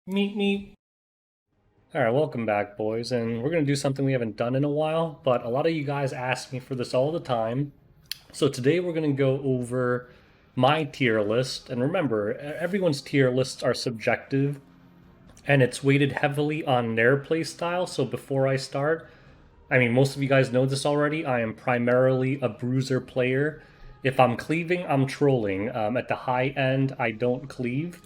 Meet me. Alright, welcome back, boys. And we're going to do something we haven't done in a while, but a lot of you guys ask me for this all the time. So today we're going to go over my tier list. And remember, everyone's tier lists are subjective, and it's weighted heavily on their playstyle. So before I start, I mean, most of you guys know this already. I am primarily a bruiser player. If I'm cleaving, I'm trolling. At the high end, I don't cleave.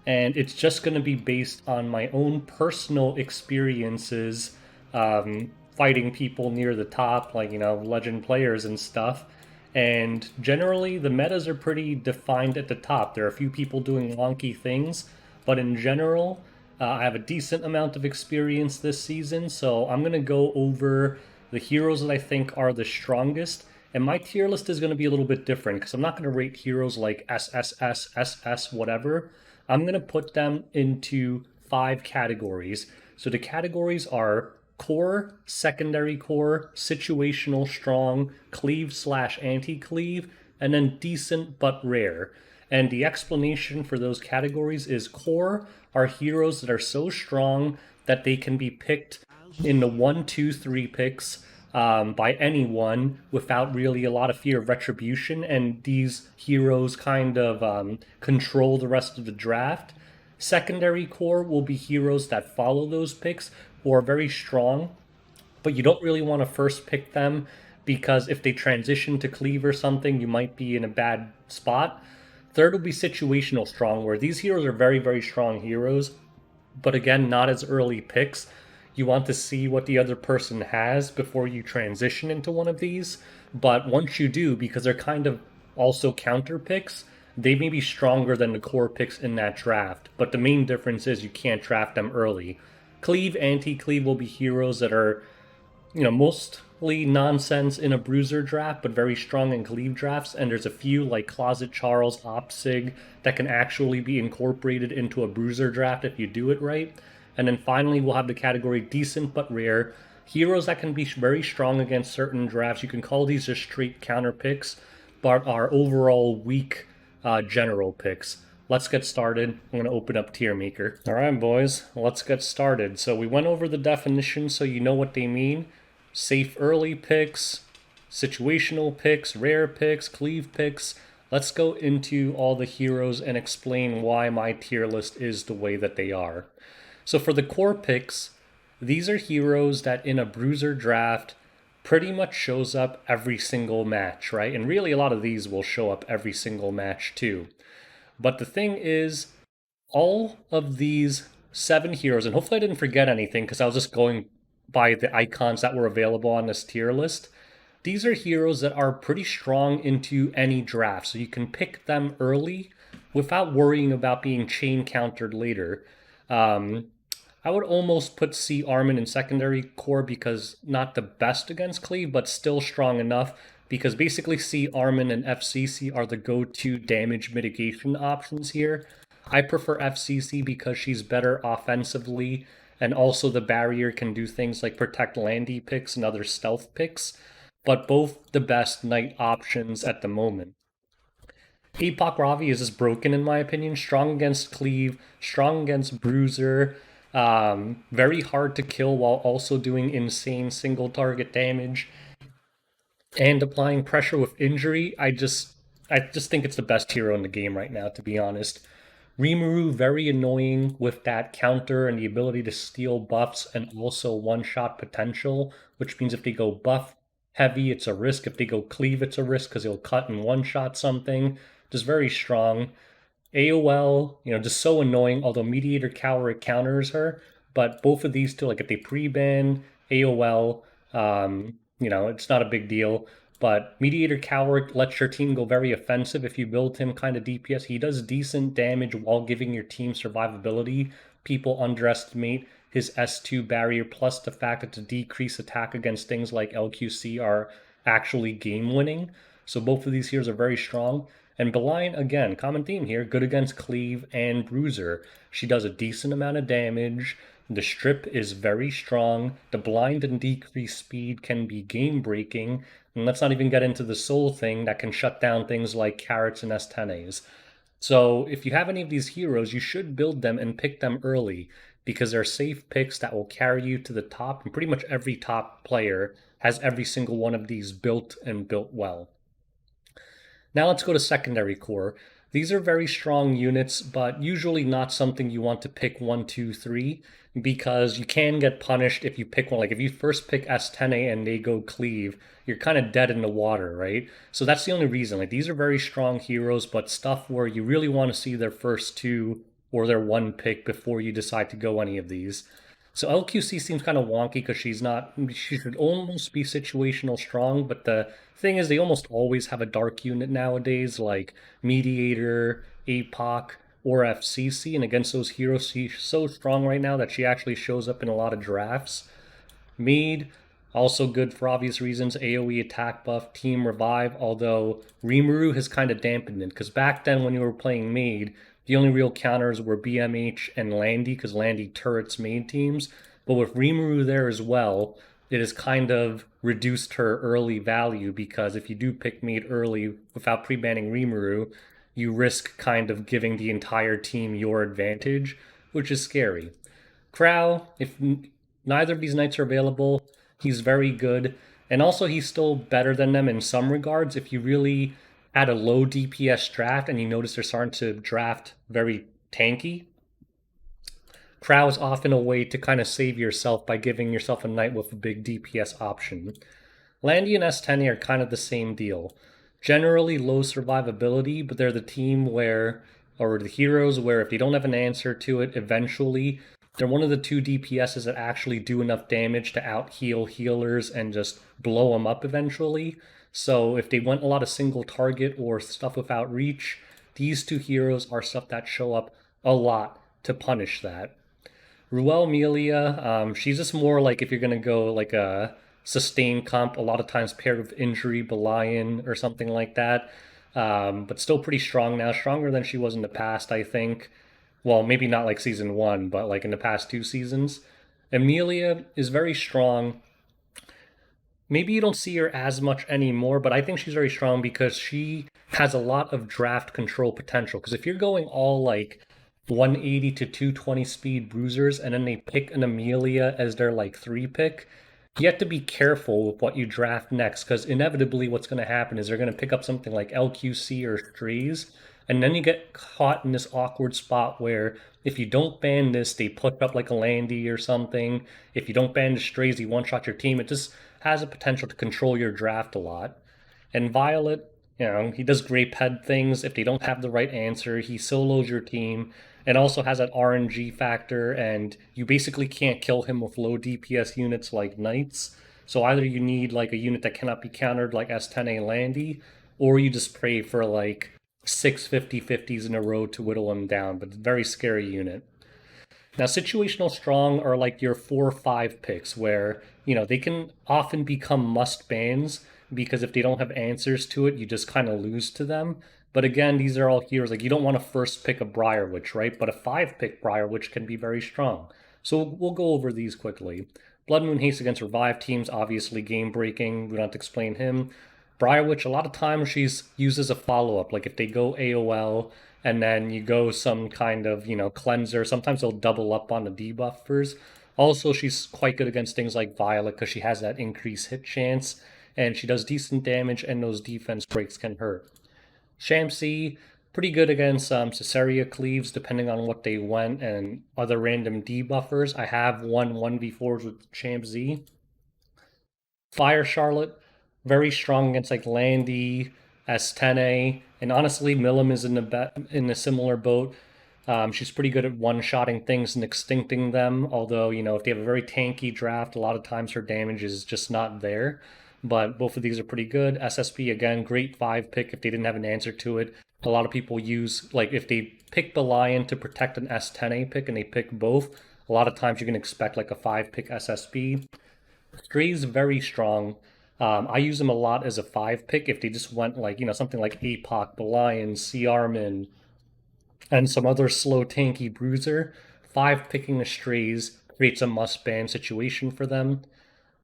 And it's just going to be based on my own personal experiences fighting people near the top, like, legend players and stuff. And generally, the metas are pretty defined at the top. There are a few people doing wonky things, but in general, I have a decent amount of experience this season, so I'm going to go over the heroes that I think are the strongest. And my tier list is going to be a little bit different because I'm not going to rate heroes like SSS, SS, whatever. I'm going to put them into 5 categories. So the categories are core, secondary core, situational strong, cleave slash anti cleave, and then decent but rare. And the explanation for those categories is core are heroes that are so strong that they can be picked in the 1, 2, 3 picks by anyone without really a lot of fear of retribution. And these heroes kind of control the rest of the draft. Secondary core will be heroes that follow those picks or are very strong, but you don't really want to first pick them because if they transition to cleave or something, you might be in a bad spot. Third will be situational strong, where these heroes are very, very strong heroes, but again, not as early picks. You want to see what the other person has before you transition into one of these. But once you do, because they're kind of also counter picks, they may be stronger than the core picks in that draft. But the main difference is you can't draft them early. Cleave, anti cleave will be heroes that are mostly nonsense in a bruiser draft, but very strong in cleave drafts. And there's a few like Closet Charles, Opsig that can actually be incorporated into a bruiser draft if you do it right. And then finally, we'll have the category decent but rare. Heroes that can be very strong against certain drafts. You can call these just straight counter picks, but are overall weak general picks. Let's get started. I'm going to open up Tier Maker. All right, boys, let's get started. So we went over the definitions so you know what they mean. Safe early picks, situational picks, rare picks, cleave picks. Let's go into all the heroes and explain why my tier list is the way that they are. So for the core picks, these are heroes that in a bruiser draft pretty much shows up every single match, right? And really a lot of these will show up every single match too. But the thing is, all of these 7 heroes, and hopefully I didn't forget anything because I was just going by the icons that were available on this tier list. These are heroes that are pretty strong into any draft, so you can pick them early without worrying about being chain countered later. Um, I would almost put C Armin in secondary core because not the best against Cleave, but still strong enough because basically C Armin and FCC are the go-to damage mitigation options here. I prefer FCC because she's better offensively, and also the barrier can do things like protect landy picks and other stealth picks, but both the best knight options at the moment. Epoch Ravi is just broken in my opinion. Strong against Cleave, strong against Bruiser, very hard to kill while also doing insane single target damage and applying pressure with injury. I just think it's the best hero in the game right now, to be honest. Rimuru, very annoying with that counter and the ability to steal buffs and also one-shot potential, which means if they go buff heavy, it's a risk. If they go cleave, it's a risk because he'll cut and one-shot something. Just very strong. AOL, just so annoying, although Mediator Cower counters her. But both of these two, like if they pre-ban AOL, it's not a big deal. But Mediator Coward lets your team go very offensive if you build him kind of DPS. He does decent damage while giving your team survivability. People underestimate his S2 barrier, plus the fact that the decrease attack against things like LQC are actually game winning. So both of these heroes are very strong. And Beline, again, common theme here, good against Cleave and Bruiser. She does a decent amount of damage. The strip is very strong. The blind and decreased speed can be game breaking. And let's not even get into the soul thing that can shut down things like carrots and S10As. So if you have any of these heroes, you should build them and pick them early because they're safe picks that will carry you to the top. And pretty much every top player has every single one of these built and built well. Now let's go to secondary core. These are very strong units, but usually not something you want to pick one, two, three, because you can get punished if you pick one. Like if you first pick S10A and they go Cleave, you're kind of dead in the water, right? So that's the only reason. Like these are very strong heroes, but stuff where you really want to see their first two or their one pick before you decide to go any of these. So LQC seems kind of wonky because she's not. She should almost be situational strong, but the thing is, they almost always have a dark unit nowadays, like Mediator, APOC, or FCC. And against those heroes, she's so strong right now that she actually shows up in a lot of drafts. Mead, also good for obvious reasons. AoE attack buff, team revive, although Rimuru has kind of dampened it. Because back then, when you were playing Mead, the only real counters were BMH and Landy, because Landy turrets Mead teams. But with Rimuru there as well, it has kind of reduced her early value because if you do pick Mead early without pre-banning Rimuru, you risk kind of giving the entire team your advantage, which is scary. Crow, if neither of these knights are available, he's very good. And also, he's still better than them in some regards. If you really add a low DPS draft and you notice they're starting to draft very tanky, Crow is often a way to kind of save yourself by giving yourself a knight with a big DPS option. Landy and S10 are kind of the same deal. Generally low survivability, but they're the team where, or the heroes where if they don't have an answer to it, eventually they're one of the two DPSs that actually do enough damage to out heal healers and just blow them up eventually. So if they want a lot of single target or stuff without reach, these two heroes are stuff that show up a lot to punish that. Ruel Melia, she's just more like if you're gonna go like a sustained comp, a lot of times paired with injury, Belian or something like that. But still pretty strong now, stronger than she was in the past, I think. Well, maybe not like season one, but like in the past two seasons. Amelia is very strong. Maybe you don't see her as much anymore, but I think she's very strong because she has a lot of draft control potential. Because if you're going all like 180 to 220 speed bruisers and then they pick an Amelia as their like three pick, you have to be careful with what you draft next because inevitably what's going to happen is they're going to pick up something like LQC or Strays, and then you get caught in this awkward spot where if you don't ban this, they put up like a Landy or something. If you don't ban the Strays, you one shot your team. It just has a potential to control your draft a lot. And Violet, he does grape head things. If they don't have the right answer, he solos your team and also has that RNG factor, and you basically can't kill him with low DPS units like Knights. So either you need like a unit that cannot be countered like S10A Landy, or you just pray for like 6 50/50s in a row to whittle him down, but it's a very scary unit. Now, situational strong are like your 4 or 5 picks where, they can often become must bans because if they don't have answers to it, you just kind of lose to them. But again, these are all heroes. Like, you don't want to first pick a Briar Witch, right? But a 5 pick Briar Witch can be very strong. So we'll go over these quickly. Blood Moon Haste against Revive teams, obviously game breaking. We don't have to explain him. Briar Witch, a lot of times she's used as a follow up. Like if they go AOL and then you go some kind of, cleanser, sometimes they'll double up on the debuffers. Also, she's quite good against things like Violet because she has that increased hit chance and she does decent damage and those defense breaks can hurt. Shamsi, pretty good against Caesarea Cleaves depending on what they went and other random debuffers. I have won 1v4s with Shamsi. Fire Charlotte, very strong against like Landy, S10A, and honestly, Milim is in a similar boat. She's pretty good at one-shotting things and extincting them. Although if they have a very tanky draft, a lot of times her damage is just not there. But both of these are pretty good. SSP again, great 5 pick if they didn't have an answer to it. A lot of people use like if they pick the Lion to protect an S10A pick and they pick both. A lot of times you can expect like a 5 pick SSP. Stray's very strong. I use them a lot as a 5 pick if they just went like, something like APOC, Belian, Armin, and some other slow tanky bruiser. 5 picking the Strays creates a must ban situation for them.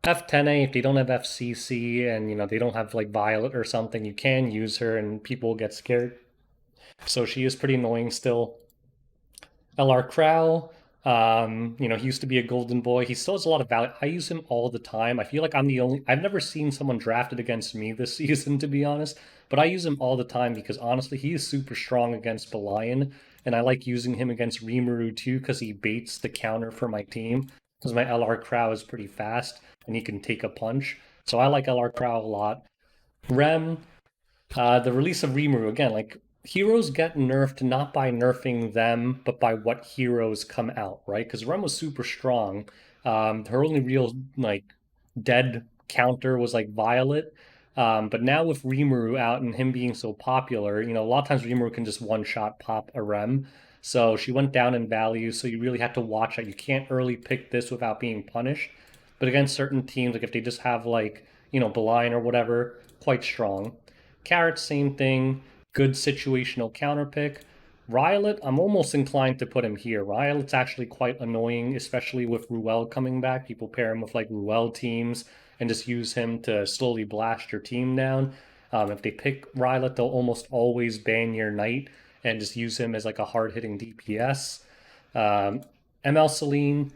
F10A, if they don't have FCC and they don't have like Violet or something, you can use her and people get scared. So she is pretty annoying still. LR Crow, he used to be a golden boy. He still has a lot of value. I use him all the time. I feel like I've never seen someone drafted against me this season, to be honest, but I use him all the time because honestly, he is super strong against Belian, and I like using him against Rimuru too because he baits the counter for my team because my LR Crow is pretty fast and he can take a punch. So I like LR Crow a lot. Rem, the release of Rimuru again, like heroes get nerfed not by nerfing them, but by what heroes come out, right? Because Rem was super strong. Her only real like dead counter was like Violet. But now with Rimuru out and him being so popular, a lot of times Rimuru can just one shot pop a Rem. So she went down in value. So you really have to watch that. You can't early pick this without being punished. But against certain teams, like if they just have like, Beeline or whatever, quite strong. Carrot, same thing. Good situational counter pick. Rylot, I'm almost inclined to put him here. Rylot's actually quite annoying, especially with Ruel coming back. People pair him with like Ruel teams and just use him to slowly blast your team down. If they pick Rylot, they'll almost always ban your knight and just use him as like a hard hitting DPS. ML Celine,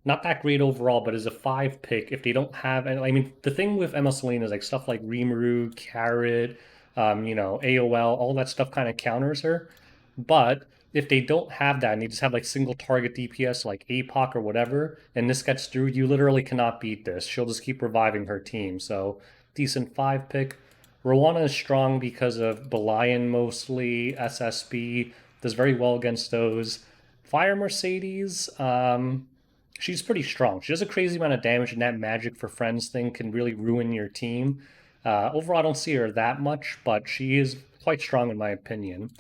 not that great overall, but as a five pick, if they don't have, and I mean, the thing with ML Celine is like stuff like Rimuru, Carrot, AOL, all that stuff kind of counters her. But if they don't have that and they just have like single target DPS like APOC or whatever, and this gets through, you literally cannot beat this. She'll just keep reviving her team. So decent five pick. Rowana is strong because of Belian mostly, SSB, does very well against those. Fire Mercedes, she's pretty strong. She does a crazy amount of damage, and that magic for friends thing can really ruin your team. Overall, I don't see her that much, but she is quite strong in my opinion.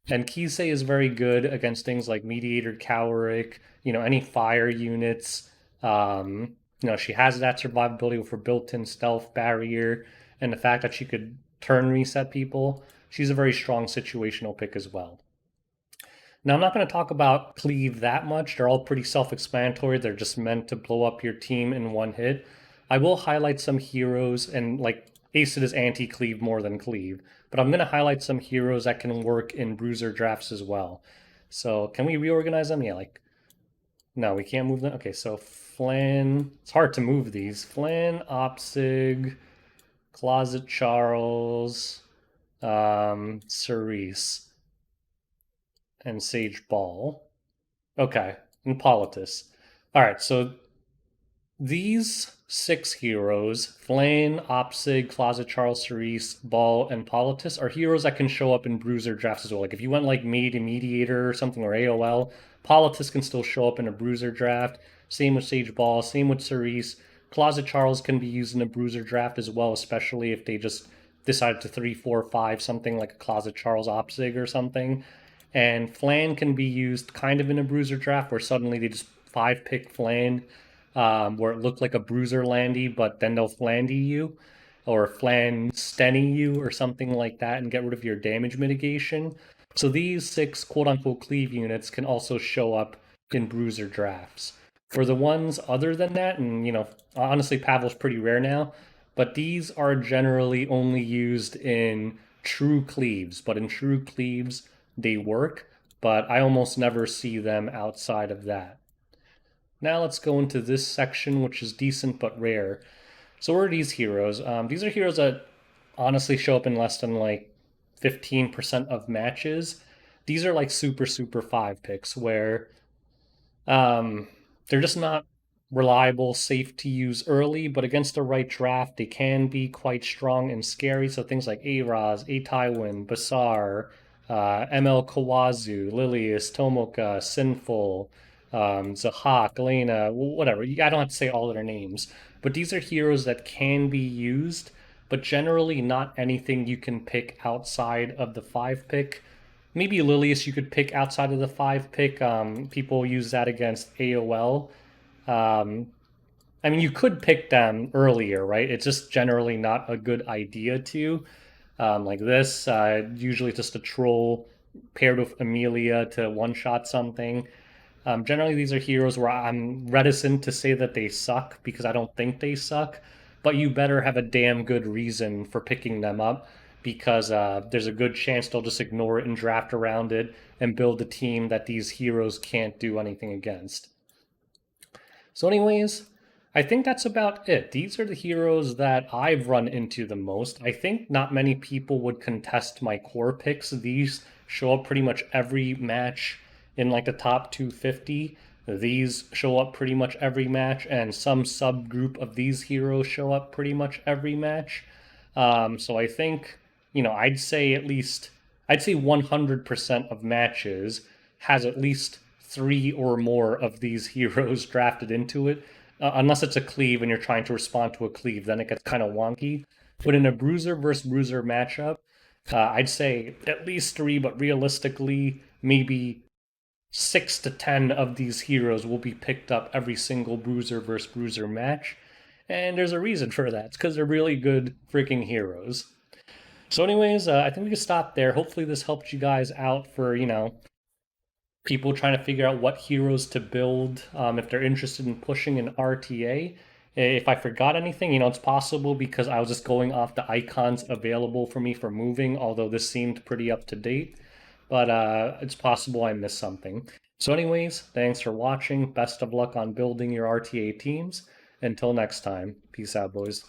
And Kisei is very good against things like Mediator Cowrick, any fire units. She has that survivability with her built-in stealth barrier, and the fact that she could turn reset people. She's a very strong situational pick as well. Now, I'm not going to talk about Cleave that much. They're all pretty self explanatory. They're just meant to blow up your team in one hit. I will highlight some heroes, and like Acid is anti Cleave more than Cleave, but I'm going to highlight some heroes that can work in bruiser drafts as well. So, can we reorganize them? Yeah, no, we can't move them. Okay, so Flan, it's hard to move these. Flan, Opsig, Closet Charles, Cerise, and Sage Ball. Okay, and Politis. All right, so these six heroes, Flame, Opsig, Closet Charles, Cerise, Ball, and Politis, are heroes that can show up in bruiser drafts as well. Like if you went like Made and Mediator or something, or AOL, Politis can still show up in a bruiser draft. Same with Sage Ball, same with Cerise. Closet Charles can be used in a bruiser draft as well, especially if they just decide to 3-4-5 something like a Closet Charles Opsig or something. And Flan can be used kind of in a bruiser draft where suddenly they just five pick Flan, where it looked like a bruiser landy, but then they'll flandy you or flan stenny you or something like that and get rid of your damage mitigation. So these six quote unquote cleave units can also show up in bruiser drafts. For the ones other than that, and honestly, Pavel's pretty rare now, but these are generally only used in true cleaves. But in true cleaves, they work, but I almost never see them outside of that. Now let's go into this section, which is decent but rare. So what are these heroes? These are heroes that honestly show up in less than like 15% of matches. These are like super, super five picks where um, they're just not reliable, safe to use early, but against the right draft, they can be quite strong and scary. So things like A-Raz, A-Tywin, Basar, ML Kawazu, Lilius, Tomoka, Sinful, Zahak, Elena, whatever. I don't have to say all of their names, but these are heroes that can be used, but generally not anything you can pick outside of the five pick. Maybe Lilius you could pick outside of the five pick. People use that against AOL. Um, I mean, you could pick them earlier, right? It's just generally not a good idea to. Like this, usually just a troll paired with Amelia to one shot something. Generally, these are heroes where I'm reticent to say that they suck because I don't think they suck, but you better have a damn good reason for picking them up. because there's a good chance they'll just ignore it and draft around it and build a team that these heroes can't do anything against. So, anyways, I think that's about it. These are the heroes that I've run into the most. I think not many people would contest my core picks. These show up pretty much every match in like the top 250. These show up pretty much every match, and some subgroup of these heroes show up pretty much every match. So I think, I'd say 100% of matches has at least three or more of these heroes drafted into it. Unless it's a cleave and you're trying to respond to a cleave, then it gets kind of wonky. But in a bruiser versus bruiser matchup, I'd say at least three, but realistically, maybe 6 to 10 of these heroes will be picked up every single bruiser versus bruiser match. And there's a reason for that. It's because they're really good freaking heroes. So, anyways, I think we can stop there. Hopefully, this helped you guys out for, people trying to figure out what heroes to build if they're interested in pushing an RTA. If I forgot anything, it's possible because I was just going off the icons available for me for moving, although this seemed pretty up to date. But it's possible I missed something. So, anyways, thanks for watching. Best of luck on building your RTA teams. Until next time, peace out, boys.